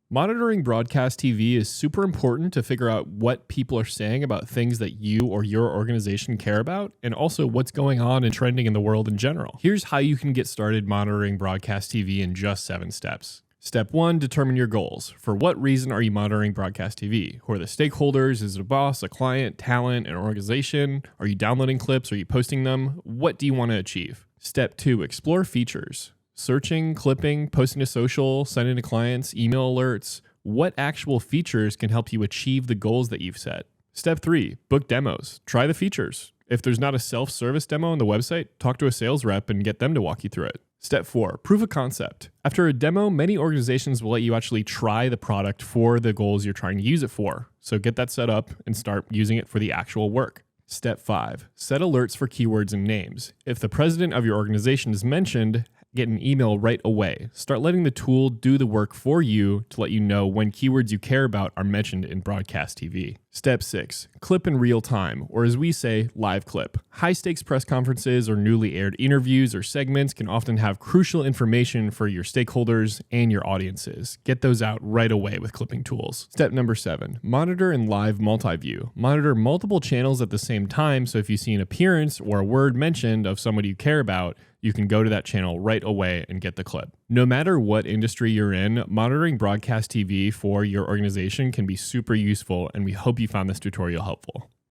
Monitoring broadcast TV is super important to figure out what people are saying about things that you or your organization care about, and also what's going on and trending in the world in general. Here's how you can get started monitoring broadcast TV in just 7 steps. Step 1, determine your goals. For what reason are you monitoring broadcast TV? Who are the stakeholders? Is it a boss, a client, talent, an organization? Are you downloading clips? Are you posting them? What do you want to achieve? Step 2, explore features. Searching, clipping, posting to social, sending to clients, email alerts. What actual features can help you achieve the goals that you've set? Step 3, book demos. Try the features. If there's not a self-service demo on the website, talk to a sales rep and get them to walk you through it. Step 4, proof of concept. After a demo, many organizations will let you actually try the product for the goals you're trying to use it for. So get that set up and start using it for the actual work. Step 5, set alerts for keywords and names. If the president of your organization is mentioned, get an email right away. Start letting the tool do the work for you to let you know when keywords you care about are mentioned in broadcast TV. Step 6, clip in real time, or as we say, live clip. High-stakes press conferences or newly aired interviews or segments can often have crucial information for your stakeholders and your audiences. Get those out right away with clipping tools. Step number 7, monitor in live multi-view. Monitor multiple channels at the same time, so if you see an appearance or a word mentioned of somebody you care about, you can go to that channel right away and get the clip. No matter what industry you're in, monitoring broadcast TV for your organization can be super useful, and we hope you found this tutorial helpful.